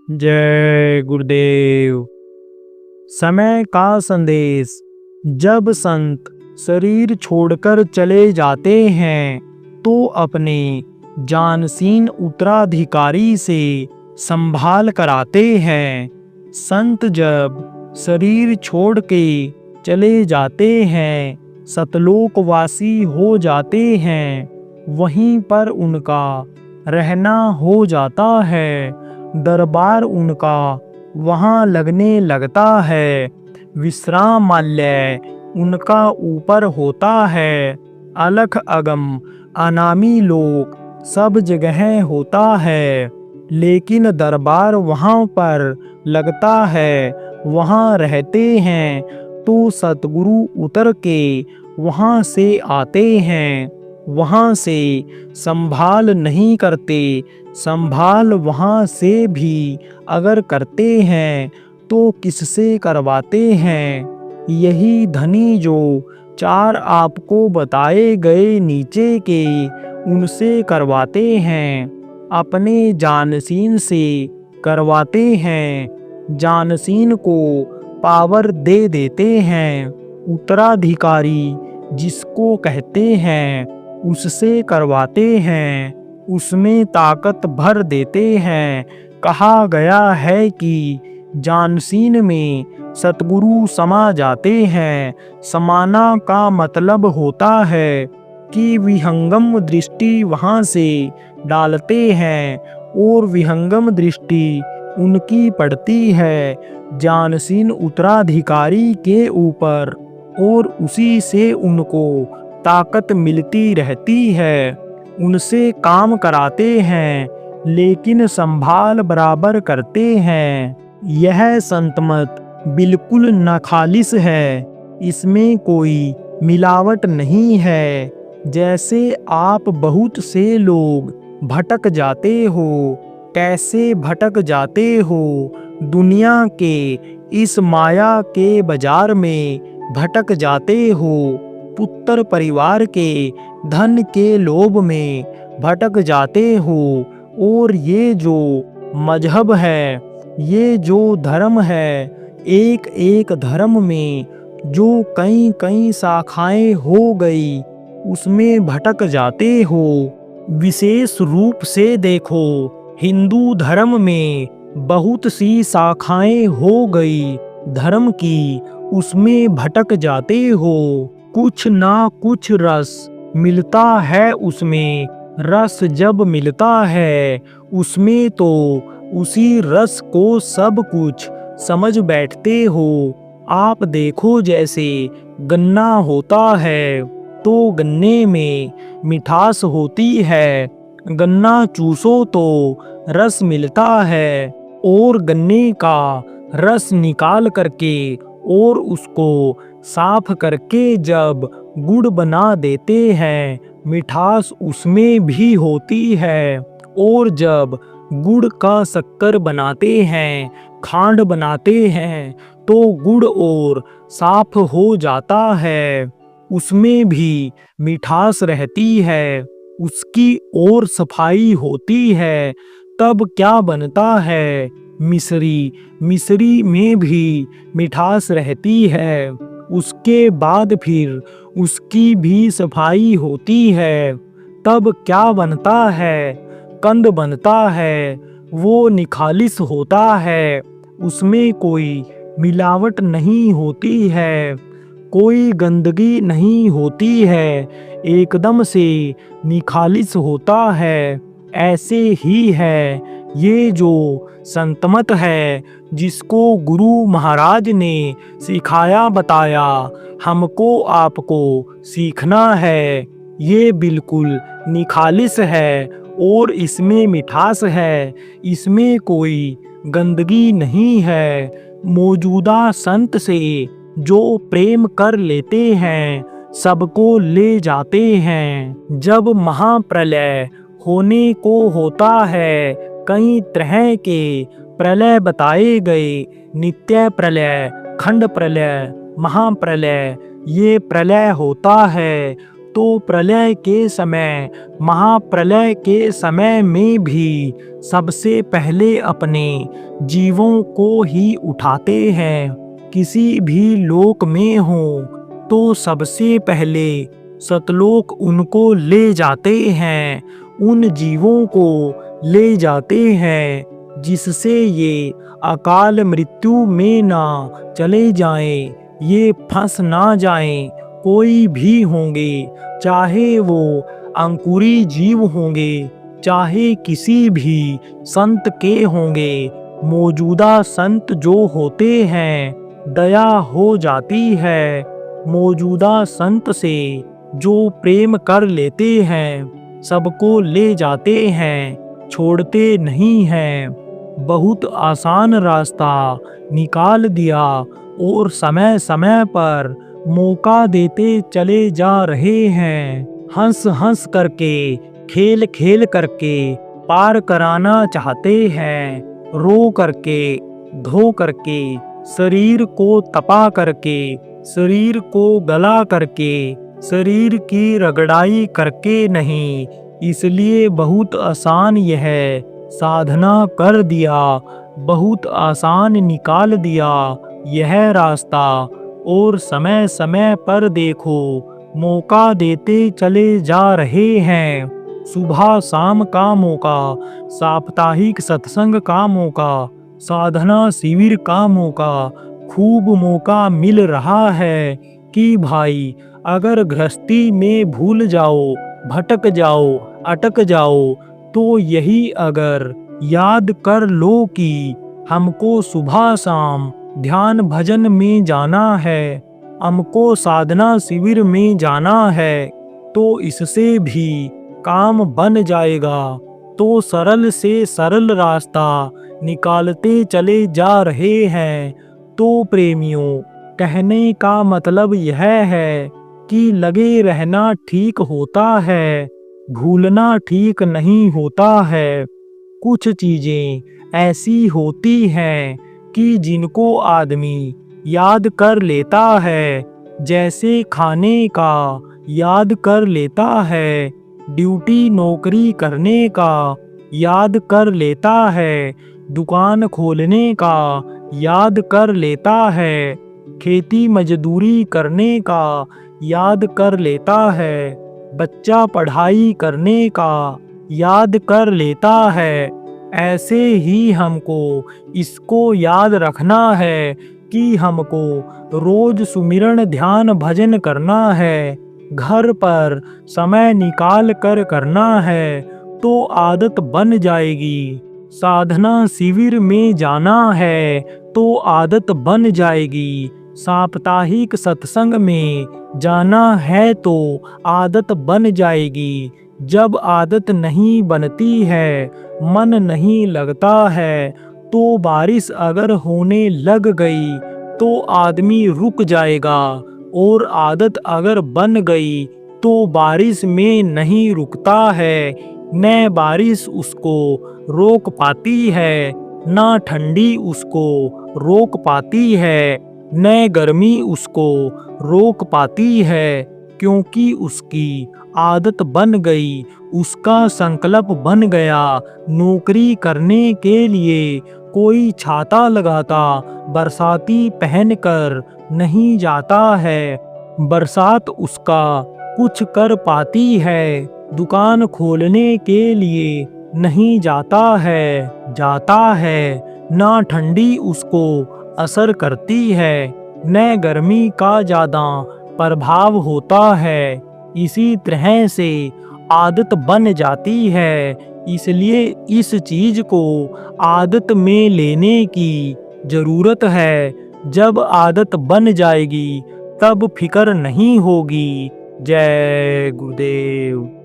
जय गुरुदेव। समय का संदेश। जब संत शरीर छोड़कर चले जाते हैं तो अपने जानशीन उत्तराधिकारी से संभाल कराते हैं। संत जब शरीर छोड़ के चले जाते हैं, सतलोकवासी हो जाते हैं, वहीं पर उनका रहना हो जाता है। दरबार उनका वहाँ लगने लगता है। विश्रामालय उनका ऊपर होता है। अलख अगम अनामी लोक सब जगह होता है, लेकिन दरबार वहाँ पर लगता है। वहाँ रहते हैं तो सतगुरु उतर के वहाँ से आते हैं। वहाँ से संभाल नहीं करते। संभाल वहाँ से भी अगर करते हैं तो किससे करवाते हैं? यही धनी जो चार आपको बताए गए नीचे के, उनसे करवाते हैं। अपने जानशीन से करवाते हैं। जानशीन को पावर दे देते हैं। उत्तराधिकारी जिसको कहते हैं उससे करवाते हैं, उसमें ताकत भर देते हैं। कहा गया है कि जानशीन में सतगुरु समा जाते हैं। समाना का मतलब होता है कि विहंगम दृष्टि वहाँ से डालते हैं और विहंगम दृष्टि उनकी पड़ती है जानशीन उत्तराधिकारी के ऊपर, और उसी से उनको ताकत मिलती रहती है। उनसे काम कराते हैं, लेकिन संभाल बराबर करते हैं। यह संतमत बिल्कुल नाखालिस है। इसमें कोई मिलावट नहीं है। जैसे आप बहुत से लोग भटक जाते हो। कैसे भटक जाते हो? दुनिया के इस माया के बाजार में भटक जाते हो। पुत्र परिवार के धन के लोभ में भटक जाते हो। और ये जो मजहब है, ये जो धर्म है, एक एक धर्म में जो कई कई शाखाएं हो गई, उसमें भटक जाते हो। विशेष रूप से देखो, हिंदू धर्म में बहुत सी शाखाएं हो गई धर्म की, उसमें भटक जाते हो। कुछ ना कुछ रस मिलता है उसमें। रस जब मिलता है उसमें तो उसी रस को सब कुछ समझ बैठते हो। आप देखो, जैसे गन्ना होता है तो गन्ने में मिठास होती है। गन्ना चूसो तो रस मिलता है, और गन्ने का रस निकाल करके और उसको साफ करके जब गुड़ बना देते हैं, मिठास उसमें भी होती है। और जब गुड़ का शक्कर बनाते हैं, खांड बनाते हैं, तो गुड़ और साफ हो जाता है। उसमें भी मिठास रहती है, उसकी और सफाई होती है। तब क्या बनता है? मिश्री। मिश्री में भी मिठास रहती है। उसके बाद फिर उसकी भी सफाई होती है। तब क्या बनता है? कंद बनता है। वो निखालिस होता है। उसमें कोई मिलावट नहीं होती है, कोई गंदगी नहीं होती है, एकदम से निखालिस होता है। ऐसे ही है ये जो संतमत है, जिसको गुरु महाराज ने सिखाया बताया, हमको आपको सीखना है। ये बिल्कुल निखालिस है और इसमें मिठास है। इसमें कोई गंदगी नहीं है। मौजूदा संत से जो प्रेम कर लेते हैं, सबको ले जाते हैं। जब महाप्रलय होने को होता है, कई तरह के प्रलय बताए गए। नित्य प्रलय, खंड प्रलय, महाप्रलय, ये प्रलय होता है तो प्रलय के समय, महाप्रलय के समय में भी सबसे पहले अपने जीवों को ही उठाते हैं। किसी भी लोक में हो तो सबसे पहले सतलोक उनको ले जाते हैं, उन जीवों को ले जाते हैं जिससे ये अकाल मृत्यु में ना चले जाएं, ये फंस ना जाएं। कोई भी होंगे, चाहे वो अंकुरी जीव होंगे, चाहे किसी भी संत के होंगे, मौजूदा संत जो होते हैं, दया हो जाती है। मौजूदा संत से जो प्रेम कर लेते हैं, सबको ले जाते हैं, छोड़ते नहीं हैं। बहुत आसान रास्ता निकाल दिया और समय समय पर मौका देते चले जा रहे हैं। हंस हंस करके, खेल खेल करके पार कराना चाहते हैं। रो करके, धो करके, शरीर को तपा करके, शरीर को गला करके, शरीर की रगड़ाई करके नहीं। इसलिए बहुत आसान यह साधना कर दिया, बहुत आसान निकाल दिया यह रास्ता। और समय समय पर देखो, मौका देते चले जा रहे हैं। सुबह शाम का मौका, साप्ताहिक सत्संग का मौका, साधना शिविर का मौका, खूब मौका मिल रहा है कि भाई अगर गृहस्थी में भूल जाओ, भटक जाओ, अटक जाओ, तो यही अगर याद कर लो कि हमको सुबह शाम ध्यान भजन में जाना है, हमको साधना शिविर में जाना है, तो इससे भी काम बन जाएगा। तो सरल से सरल रास्ता निकालते चले जा रहे हैं। तो प्रेमियों, कहने का मतलब यह है कि लगे रहना ठीक होता है, भूलना ठीक नहीं होता है। कुछ चीजें ऐसी होती हैं कि जिनको आदमी याद कर लेता है, जैसे खाने का याद कर लेता है, ड्यूटी नौकरी करने का याद कर लेता है, दुकान खोलने का याद कर लेता है, खेती मजदूरी करने का याद कर लेता है, बच्चा पढ़ाई करने का याद कर लेता है। ऐसे ही हमको इसको याद रखना है कि हमको रोज सुमिरन ध्यान भजन करना है, घर पर समय निकाल कर करना है, तो आदत बन जाएगी। साधना शिविर में जाना है तो आदत बन जाएगी। साप्ताहिक सत्संग में जाना है तो आदत बन जाएगी। जब आदत नहीं बनती है, मन नहीं लगता है, तो बारिश अगर होने लग गई तो आदमी रुक जाएगा, और आदत अगर बन गई तो बारिश में नहीं रुकता है। न बारिश उसको रोक पाती है, न ठंडी उसको रोक पाती है, न गर्मी उसको रोक पाती है, क्योंकि उसकी आदत बन गई, उसका संकल्प बन गया। नौकरी करने के लिए कोई छाता लगाता बरसाती पहनकर नहीं जाता है, बरसात उसका कुछ कर पाती है। दुकान खोलने के लिए नहीं जाता है, ना ठंडी उसको असर करती है, न गर्मी का ज़्यादा प्रभाव होता है। इसी तरह से आदत बन जाती है। इसलिए इस चीज को आदत में लेने की ज़रूरत है। जब आदत बन जाएगी तब फिक्र नहीं होगी। जय गुरुदेव।